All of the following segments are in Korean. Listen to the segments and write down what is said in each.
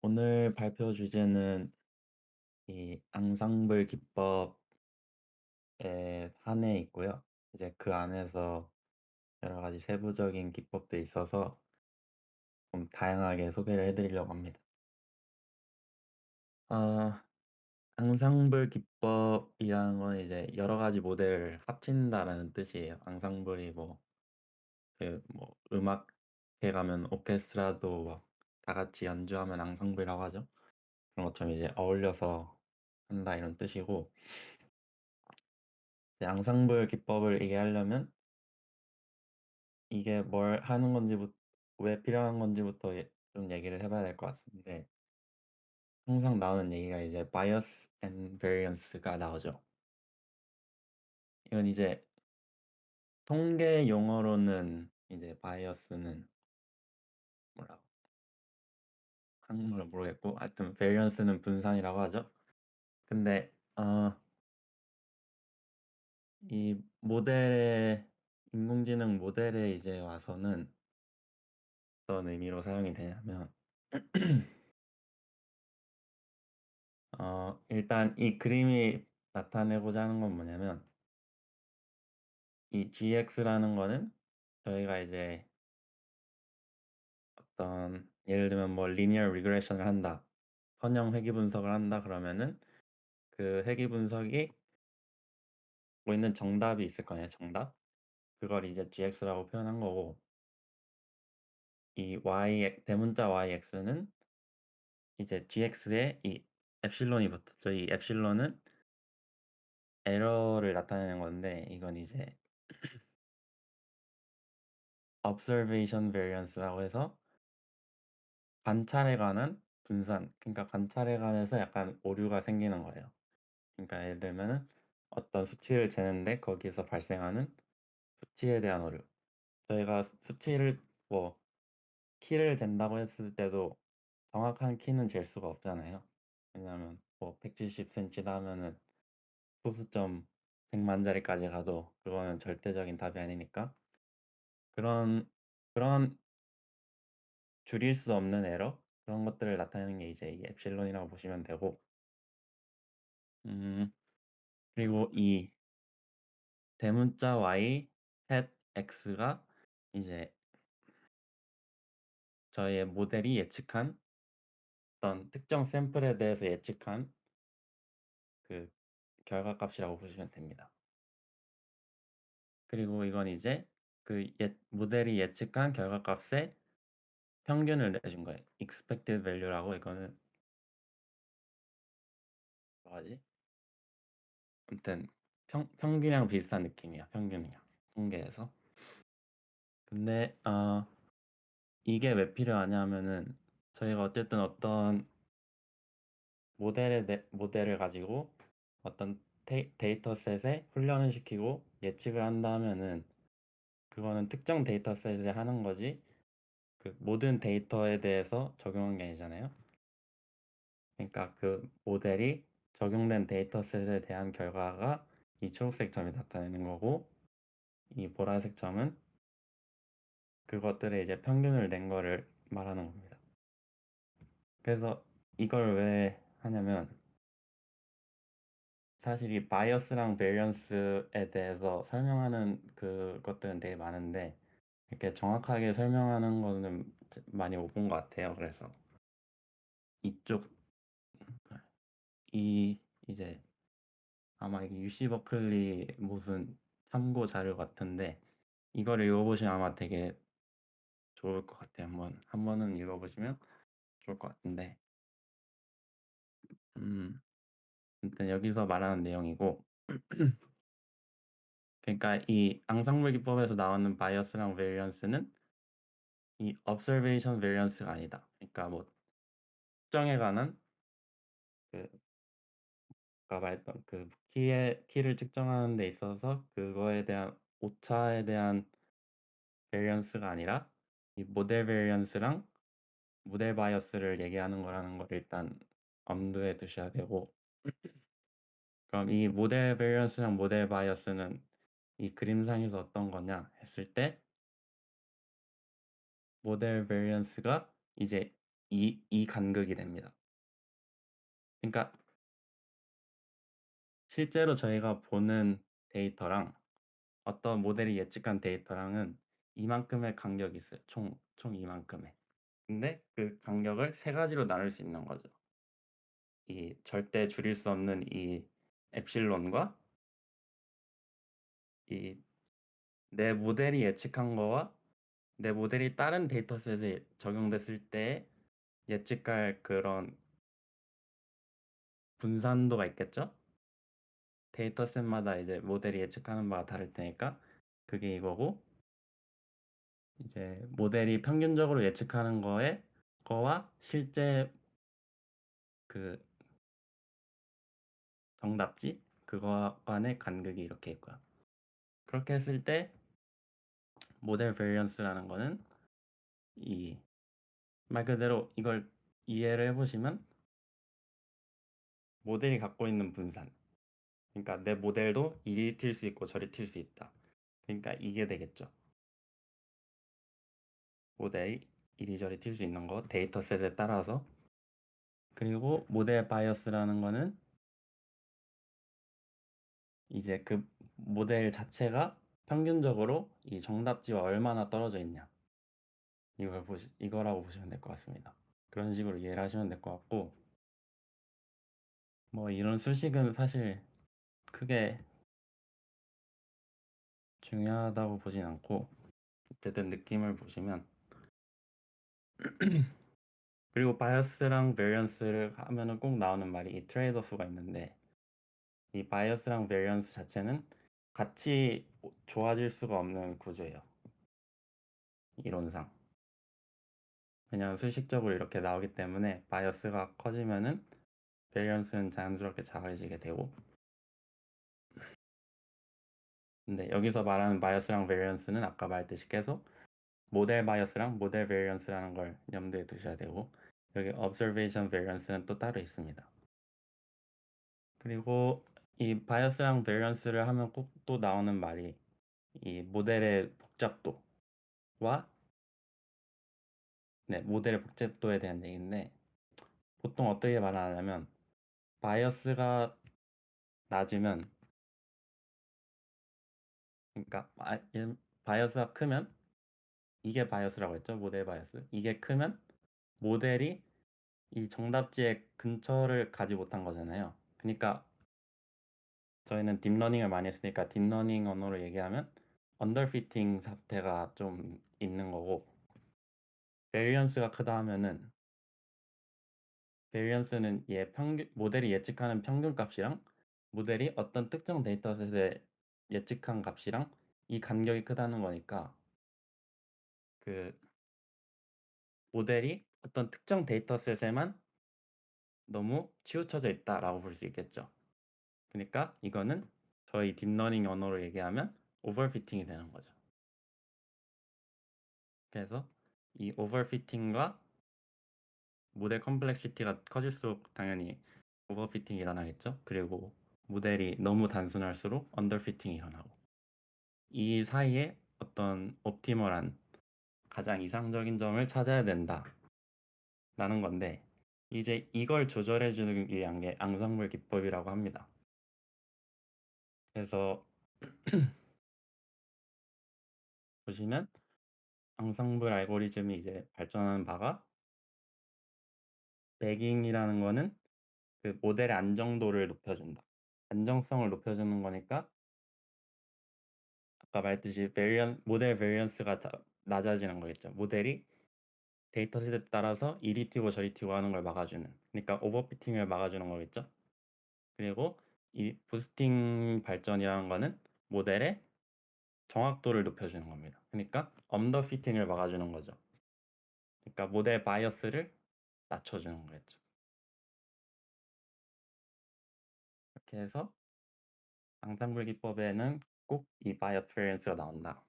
오늘 발표 주제는 이 앙상블 기법에 한해 있고요. 이제 그 안에서 여러 가지 세부적인 기법도 있어서 좀 다양하게 소개를 해 드리려고 합니다. 어 앙상블 기법이라는 건 이제 여러 가지 모델을 합친다라는 뜻이에요. 앙상블이 음악회 가면 오케스트라도 막 다 같이 연주하면 앙상블이라고 하죠. 그런 것처럼 이제 어울려서 한다 이런 뜻이고, 이제 앙상블 기법을 얘기하려면 이게 뭘 하는 건지부 왜 필요한 건지부터 좀 얘기를 해 봐야 될 것 같은데, 항상 나오는 얘기가 이제 bias and variance가 나오죠. 이건 이제 통계 용어로는 이제 bias는 뭐라고 한국말로 모르겠고, 하여튼 variance는 분산이라고 하죠. 근데 이 모델의 인공지능 모델에 이제 와서는 어떤 의미로 사용이 되냐면, 일단 이 그림이 나타내고자 하는 건 뭐냐면, 이 GX라는 거는 저희가 이제 어떤 예를 들면 뭐 linear regression을 한다. 선형 회귀 분석을 한다 그러면은 그 회귀 분석이 갖고 있는 정답이 있을 거 아니에요, 정답. 그걸 이제 GX라고 표현한 거고, 이 대문자 YX는 이제 GX에 이 엡실론이 붙었죠. 이 엡실론은 에러를 나타내는 건데, 이건 이제 observation variance라고 해서 관찰에 관한 분산, 그러니까 관찰에 관해서 약간 오류가 생기는 거예요. 그러니까 예를 들면은 어떤 수치를 재는데 거기에서 발생하는 수치에 대한 오류. 저희가 수치를 뭐 키를 잰다고 했을 때도 정확한 키는 잴 수가 없잖아요. 왜냐하면 뭐 170 센티다 하면은 소수점 100만 자리까지 가도 그거는 절대적인 답이 아니니까, 그런 그런 줄일 수 없는 에러, 그런 것들을 나타내는 게 이제 이 엡실론이라고 보시면 되고, 음 그리고 이 대문자 y hat x가 이제 저희의 모델이 예측한 어떤 특정 샘플에 대해서 예측한 그 결과값이라고 보시면 됩니다. 그리고 이건 이제 모델이 예측한 결과값의 평균을 내준 거예요. expected value라고. 이거는 뭐하지? 아무튼 평균이랑 비슷한 느낌이야, 평균이랑 통계에서. 근데 이게 왜 필요하냐면은 저희가 어쨌든 어떤 모델을 가지고 어떤 데이터셋에 훈련을 시키고 예측을 한다 하면은 그거는 특정 데이터셋에 하는 거지, 그 모든 데이터에 대해서 적용한 게 아니잖아요. 그러니까 그 모델이 적용된 데이터셋에 대한 결과가 이 초록색 점이 나타내는 거고, 이 보라색 점은 그것들의 이제 평균을 낸 거를 말하는 겁니다. 그래서 이걸 왜 하냐면, 사실 이 바이어스랑 베리언스에 대해서 설명하는 그것들은 되게 많은데 이렇게 정확하게 설명하는 거는 많이 못 본 것 같아요. 그래서 이쪽 이 이제 아마 이게 UC 버클리 무슨 참고 자료 같은데, 이거를 읽어보시면 아마 되게 좋을 것 같아요. 한 번은 읽어보시면 좋을 것 같은데, 음 아무튼 여기서 말하는 내용이고, 그러니까 이 앙상블 기법에서 나오는 바이어스랑 베리언스는 이 observation variance가 아니다. 그러니까 뭐 특정에 관한 그 아까 말했던 그 키를 측정하는 데 있어서 그거에 대한 오차에 대한 variance가 아니라 이 모델 variance랑 모델 바이어스를 얘기하는 거라는 걸 일단 엄두에 두셔야 되고, 그럼 이 모델 variance랑 모델 바이어스는 이 그림상에서 어떤 거냐 했을 때, 모델 variance가 이제 이 간극이 됩니다. 그러니까 실제로 저희가 보는 데이터랑 어떤 모델이 예측한 데이터랑은 이만큼의 간격이 있어요. 총 이만큼의. 근데 그 간격을 세 가지로 나눌 수 있는 거죠. 이 절대 줄일 수 없는 이 엡실론과 이 내 모델이 예측한 거와 내 모델이 다른 데이터셋에 적용됐을 때 예측할 그런 분산도가 있겠죠? 데이터셋마다 이제 모델이 예측하는 바가 다를 테니까 그게 이거고, 이제 모델이 평균적으로 예측하는 거와 실제 그 정답지 그거 간의 간극이 이렇게 있고요. 그렇게 했을 때 모델 베리언스라는 거는 이 말 그대로 이걸 이해를 해 보시면 모델이 갖고 있는 분산, 그러니까 내 모델도 이리 튈 수 있고 저리 튈 수 있다. 그러니까 이게 되겠죠. 모델이 이리저리 튈 수 있는 거 데이터셋에 따라서. 그리고 모델 바이어스라는 거는 이제 그 모델 자체가 평균적으로 이 정답지와 얼마나 떨어져 있냐, 이거라고 보시면 될 것 같습니다. 그런 식으로 이해를 하시면 될 것 같고, 뭐 이런 수식은 사실 크게 중요하다고 보진 않고 어쨌든 느낌을 보시면. 그리고 바이어스랑 베리언스를 하면은 꼭 나오는 말이 이 트레이드 오프가 있는데, 이 바이어스랑 베리언스 자체는 같이 좋아질 수가 없는 구조예요, 이론상. 왜냐하면 수식적으로 이렇게 나오기 때문에 바이어스가 커지면은 베리언스는 자연스럽게 작아지게 되고, 근데 여기서 말하는 바이어스랑 베리언스는 아까 말했듯이 계속 모델 바이어스랑 모델 베리언스라는 걸 염두에 두셔야 되고, 여기 observation variance는 또 따로 있습니다. 그리고 이 바이어스랑 베리언스를 하면 꼭 또 나오는 말이 이 모델의 복잡도와, 네, 모델의 복잡도에 대한 얘기인데, 보통 어떻게 말하냐면 바이어스가 낮으면, 그러니까 바이어스가 크면, 이게 바이어스라고 했죠. 모델 바이어스. 이게 크면 모델이 이 정답지의 근처를 가지 못한 거잖아요. 그니까 저희는 딥러닝을 많이 했으니까 딥러닝 언어로 얘기하면 언더피팅 사태가 좀 있는 거고, 베리언스가 크다 하면은 베리언스는 얘 평균 모델이 예측하는 평균값이랑 모델이 어떤 특정 데이터셋에 예측한 값이랑 이 간격이 크다는 거니까, 그 모델이 어떤 특정 데이터셋에만 너무 치우쳐져 있다라고 볼 수 있겠죠. 그니까 이거는 저희 딥러닝 언어로 얘기하면 오버피팅이 되는 거죠. 그래서 이 오버피팅과 모델 컴플렉시티가 커질수록 당연히 오버피팅이 일어나겠죠. 그리고 모델이 너무 단순할수록 언더피팅이 일어나고, 이 사이에 어떤 옵티멀한 가장 이상적인 점을 찾아야 된다라는 건데, 이제 이걸 조절해 주기 위한 게 앙상블 기법이라고 합니다. 그래서 보시면 앙상블 알고리즘이 이제 발전하는 바가, 배깅이라는 거는 그 모델의 안정도를 높여준다. 안정성을 높여주는 거니까 아까 말했듯이 모델 베리언스가 낮아지는 거겠죠. 모델이 데이터셋에 따라서 이리 튀고 저리 튀고 하는 걸 막아주는, 그러니까 오버피팅을 막아주는 거겠죠. 그리고 이 부스팅 발전이라는 거는 모델의 정확도를 높여주는 겁니다. 그러니까 언더피팅을 막아주는 거죠. 그러니까 모델 바이어스를 낮춰주는 거겠죠. 이렇게 해서 앙상블 기법에는 꼭 이 바이어스 베리언스가 나온다.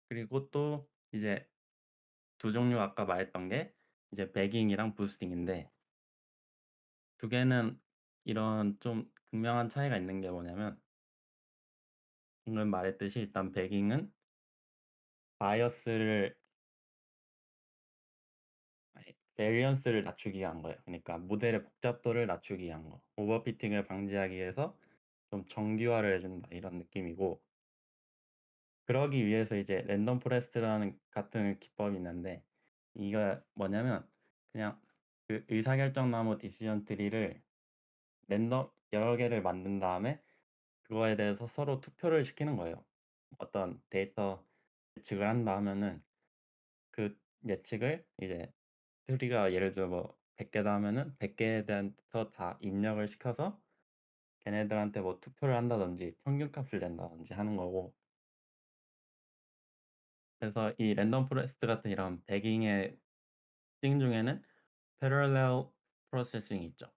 그리고 또 이제 두 종류 아까 말했던 게 이제 배깅이랑 부스팅인데, 두 개는 이런 좀 극명한 차이가 있는 게 뭐냐면, 방금 말했듯이 일단 배깅은 바이어스를 베리언스를 낮추기 위한 거예요. 그러니까 모델의 복잡도를 낮추기 위한 거. 오버피팅을 방지하기 위해서 좀 정교화를 해 준다 이런 느낌이고, 그러기 위해서 이제 랜덤 포레스트라는 같은 기법이 있는데, 이가 뭐냐면 그냥 그 의사결정 나무 디시전 트리를 랜덤 여러 개를 만든 다음에 그거에 대해서 서로 투표를 시키는 거예요. 어떤 데이터 예측을 한다 하면은 그 예측을 이제 트리가 예를 들어 뭐 100 개다 하면은 100 개에 대해서 다 입력을 시켜서 걔네들한테 뭐 투표를 한다든지 평균값을 낸다든지 하는 거고, 그래서 이 랜덤 포레스트 같은 이런 배깅의 특징 중에는 패러렐 프로세싱이 있죠.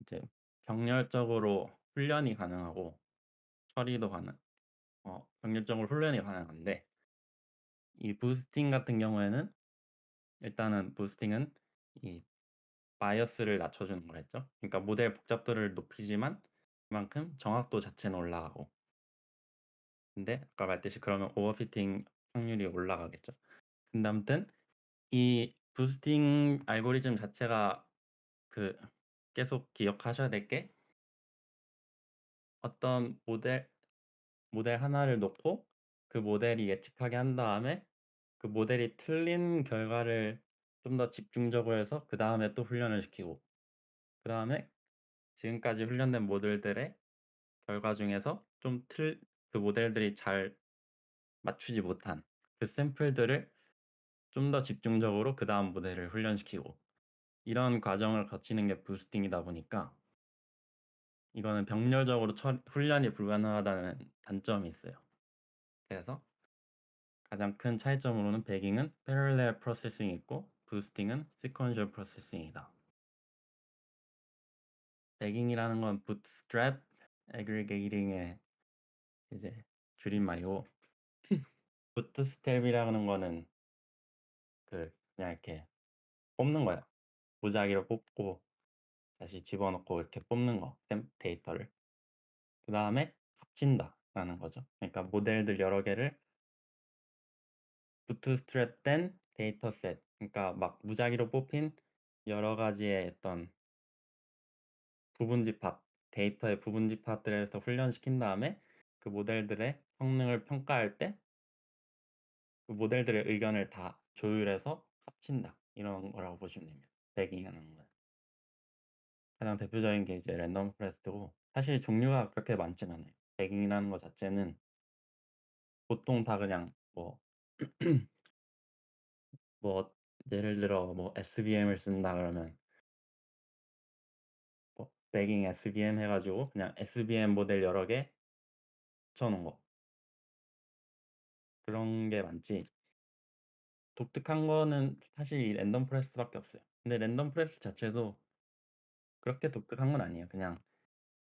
이제 병렬적으로 훈련이 가능하고 처리도 병렬적으로 훈련이 가능한데, 이 부스팅 같은 경우에는 일단은 부스팅은 이 바이어스를 낮춰주는 거랬죠. 그러니까 모델 복잡도를 높이지만 그만큼 정확도 자체는 올라가고, 근데 아까 말했듯이 그러면 오버피팅 확률이 올라가겠죠. 근데 아무튼 이 부스팅 알고리즘 자체가 그 계속 기억하셔야 될 게, 어떤 모델 하나를 놓고 그 모델이 예측하게 한 다음에 그 모델이 틀린 결과를 좀 더 집중적으로 해서 그다음에 또 훈련을 시키고, 그다음에 지금까지 훈련된 모델들의 결과 중에서 그 모델들이 잘 맞추지 못한 그 샘플들을 좀 더 집중적으로 그다음 모델을 훈련시키고, 이런 과정을 거치는 게 부스팅이다 보니까 이거는 병렬적으로 훈련이 불가능하다는 단점이 있어요. 그래서 가장 큰 차이점으로는 배깅은 parallel processing이 있고 부스팅은 sequential processing이다. 배깅이라는 건 bootstrap aggregating의 이제 줄임말이고, bootstrap이라는 거는 그냥 이렇게 뽑는 거야. 무작위로 뽑고 다시 집어넣고 이렇게 뽑는 거, 데이터를. 그다음에 합친다라는 거죠. 그러니까 모델들 여러 개를 부트스트랩 된 데이터셋, 그러니까 막 무작위로 뽑힌 여러 가지의 어떤 부분집합, 데이터의 부분집합들에서 훈련시킨 다음에 그 모델들의 성능을 평가할 때 그 모델들의 의견을 다 조율해서 합친다, 이런 거라고 보시면 됩니다. 배깅이라는 건. 가장 대표적인 게 이제 랜덤 포레스트고, 사실 종류가 그렇게 많진 않아요. 배깅이라는 거 자체는 보통 다 그냥 뭐 예를 들어 뭐 SVM을 쓴다 그러면 뭐 배깅 SVM 해 가지고 그냥 SVM 모델 여러 개 붙여 놓은 거, 그런 게 많지 독특한 거는 사실 이 랜덤 포레스트밖에 없어요. 근데 랜덤 포레스트 자체도 그렇게 독특한 건 아니에요. 그냥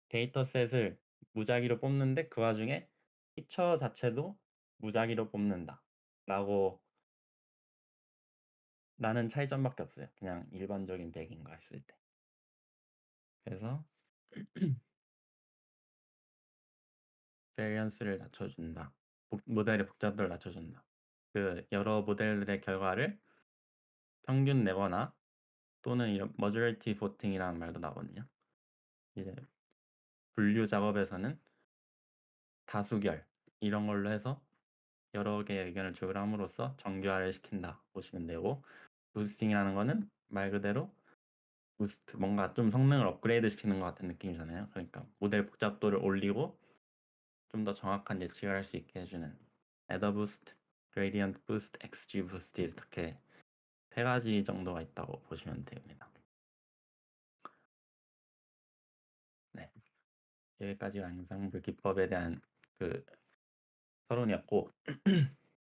데이터셋을 무작위로 뽑는데 그 와중에 피처 자체도 무작위로 뽑는다라고 나는 차이점밖에 없어요, 그냥 일반적인 배깅과 했을 때. 그래서 베리언스를 낮춰준다. 모델의 복잡도를 낮춰준다. 그 여러 모델들의 결과를 평균 내거나, 또는 이런 majority voting이라는 말도 나거든요. 이제 분류 작업에서는 다수결 이런 걸로 해서 여러 개의 의견을 조율함으로써 정교화를 시킨다 보시면 되고, 부스팅이라는 거는 말 그대로 부스트, 뭔가 좀 성능을 업그레이드 시키는 것 같은 느낌이잖아요. 그러니까 모델 복잡도를 올리고 좀 더 정확한 예측을 할 수 있게 해 주는, Adder Boost, Gradient Boost, XG Boost, 이렇게 세 가지 정도가 있다고 보시면 됩니다. 네. 여기까지가 양상불 기법에 대한 그 서론이었고,